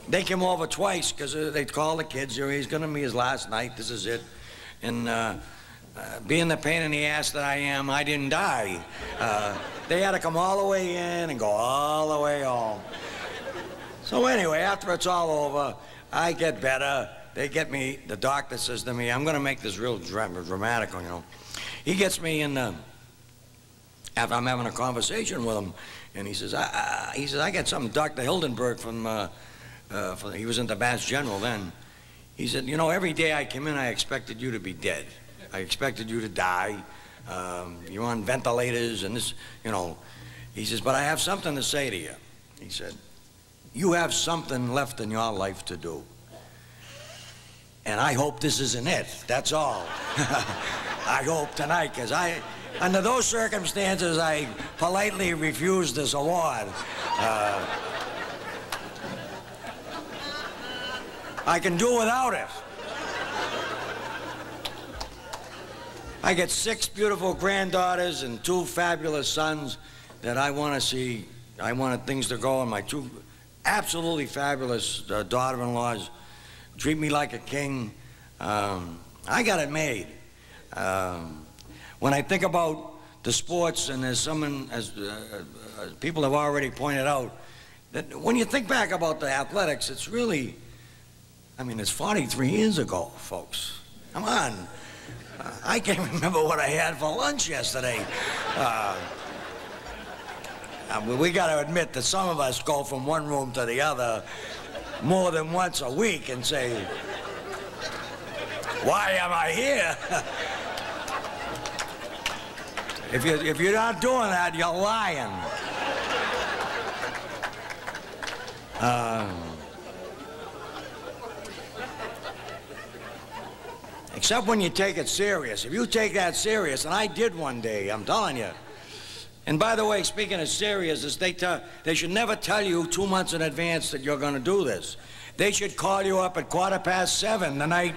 they came over twice because they called the kids. He's going to be his last night. This is it. And being the pain in the ass that I am, I didn't die. They had to come all the way in and go all the way home. So anyway, after it's all over, I get better. They get me, the doctor says to me, I'm going to make this real dramatic, you know. He gets me in after I'm having a conversation with him, and he says, I got something, Dr. Hildenberg he was in the Mass General then. He said, you know, every day I came in, I expected you to be dead. I expected you to die. You're on ventilators and this, you know. He says, but I have something to say to you. He said, you have something left in your life to do. And I hope this isn't it, that's all. I hope tonight, because under those circumstances, I politely refused this award. I can do without it. I get 6 beautiful granddaughters and 2 fabulous sons that I want to see. I wanted things to go, and my 2 absolutely fabulous daughter-in-laws treat me like a king. I got it made. When I think about the sports, and as people have already pointed out, that when you think back about the athletics, it's really, I mean, it's 43 years ago, folks. Come on. I can't remember what I had for lunch yesterday. We got to admit that some of us go from one room to the other more than once a week and say, why am I here? If you're not doing that, you're lying. Except when you take it serious. If you take that serious, and I did one day, I'm telling you. And by the way, speaking of serious, they should never tell you 2 months in advance that you're going to do this. They should call you up at 7:15 the night.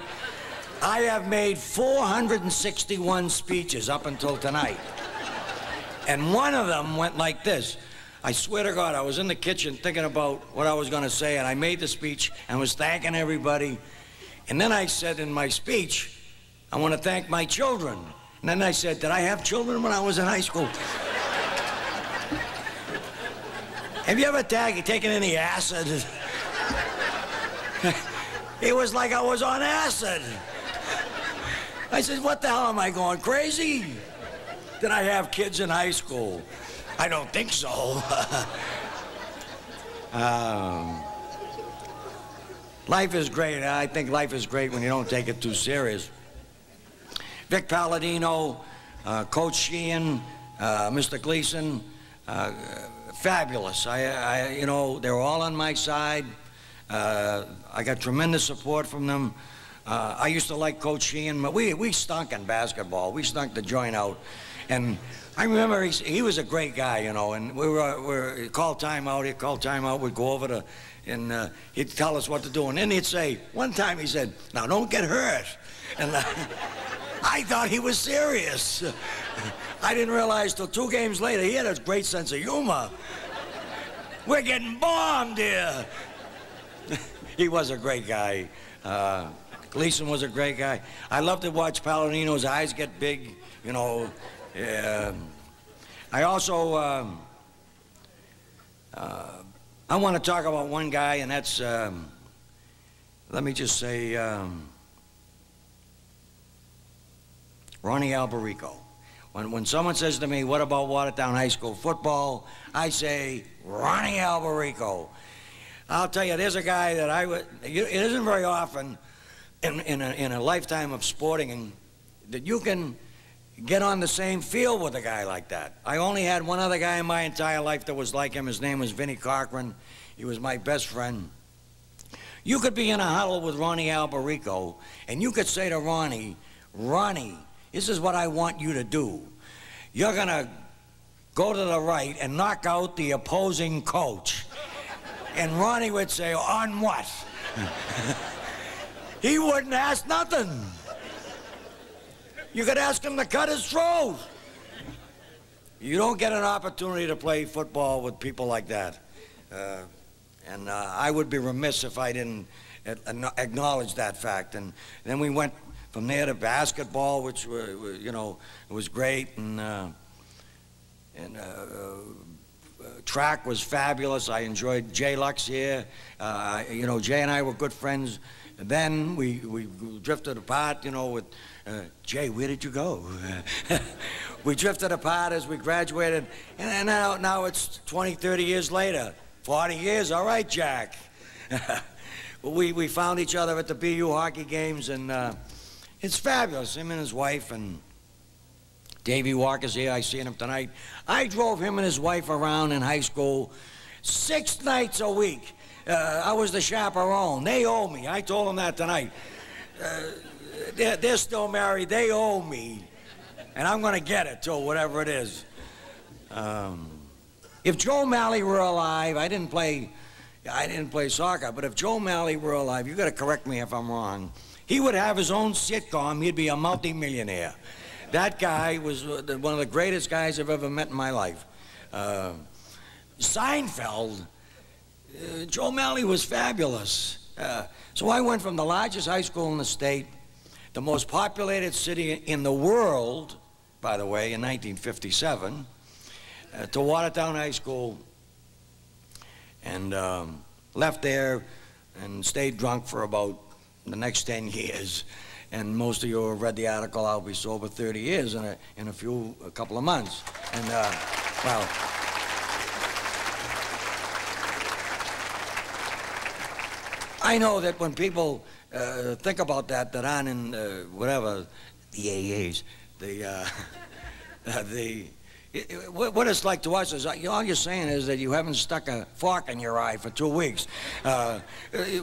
I have made 461 speeches up until tonight. And one of them went like this. I swear to God, I was in the kitchen thinking about what I was going to say, and I made the speech and was thanking everybody. And then I said in my speech, I want to thank my children. And then I said, did I have children when I was in high school? Have you ever taken any acid? It was like I was on acid. I said, what the hell am I going crazy? Did I have kids in high school? I don't think so. Life is great. I think life is great when you don't take it too serious. Vic Palladino, Coach Sheehan, Mr. Gleason, fabulous. You know, they were all on my side. I got tremendous support from them. I used to like Coach Sheehan, but we stunk in basketball. We stunk the joint out. And I remember he was a great guy, you know, and he'd call timeout, we'd go over to, and he'd tell us what to do. And then he'd say, one time he said, now don't get hurt. And I thought he was serious. I didn't realize till 2 games later, he had a great sense of humor. We're getting bombed here. He was a great guy. Gleason was a great guy. I love to watch Palladino's eyes get big, you know. I also, I want to talk about one guy, and that's, let me just say, Ronnie Alberico. When someone says to me, what about Watertown High School football, I say, Ronnie Alberico. I'll tell you, there's a guy that it isn't very often in a lifetime of sporting that you can get on the same field with a guy like that. I only had one other guy in my entire life that was like him. His name was Vinnie Cochran. He was my best friend. You could be in a huddle with Ronnie Alberico, and you could say to Ronnie, Ronnie, this is what I want you to do. You're going to go to the right and knock out the opposing coach. And Ronnie would say, on what? He wouldn't ask nothing. You could ask him to cut his throat. You don't get an opportunity to play football with people like that. And I would be remiss if I didn't acknowledge that fact. And then we went from there to basketball, which you know, it was great, and track was fabulous. I enjoyed Jay Lux here. You know, Jay and I were good friends. And then we drifted apart, you know, with Jay, where did you go? We drifted apart as we graduated, and now it's 20, 30 years later, 40 years, all right, Jack. We found each other at the BU hockey games, and it's fabulous, him and his wife, and Davey Walker's here, I seen him tonight. I drove him and his wife around in high school 6 nights a week. I was the chaperone. They owe me. I told them that tonight. They're still married. They owe me. And I'm going to get it, too, whatever it is. If Joe Malley were alive, I didn't play soccer, but if Joe Malley were alive, you got to correct me if I'm wrong, he would have his own sitcom. He'd be a multi-millionaire. That guy was one of the greatest guys I've ever met in my life. Seinfeld, Joe Malley was fabulous. So I went from the largest high school in the state, the most populated city in the world, by the way, in 1957, to Watertown High School, and left there and stayed drunk for about the next 10 years. And most of you have read the article, I'll be sober 30 years in a couple of months. And, well, I know that when people think about that aren't in whatever, the AAs, what it's like to us is, all you're saying is that you haven't stuck a fork in your eye for 2 weeks.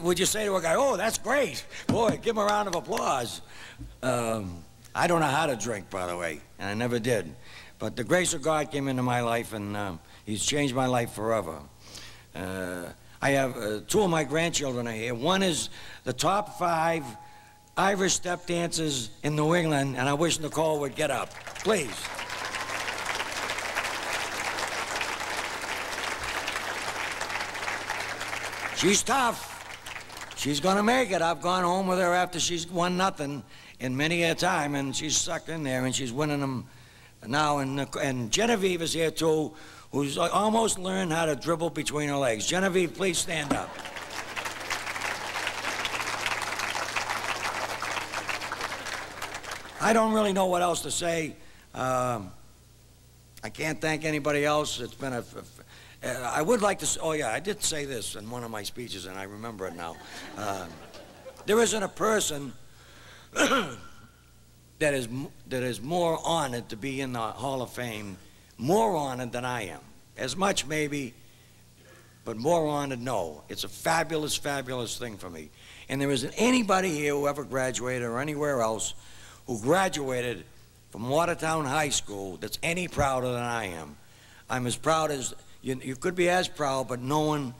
Would you say to a guy, oh, that's great. Boy, give him a round of applause. I don't know how to drink, by the way, and I never did. But the grace of God came into my life, and he's changed my life forever. I have 2 of my grandchildren are here. One is the top 5 Irish step dancers in New England, and I wish Nicole would get up, please. She's tough. She's gonna make it. I've gone home with her after she's won nothing in many a time, and she's stuck in there, and she's winning them now. And Genevieve is here too, who's almost learned how to dribble between her legs. Genevieve, please stand up. I don't really know what else to say. I can't thank anybody else. It's been I would like to, oh yeah, I did say this in one of my speeches, and I remember it now. There isn't a person that is more honored to be in the Hall of Fame, more honored than I am. As much maybe, but more honored, no. It's a fabulous, fabulous thing for me. And there isn't anybody here who ever graduated or anywhere else who graduated from Watertown High School that's any prouder than I am. I'm as proud as, you could be as proud, but no one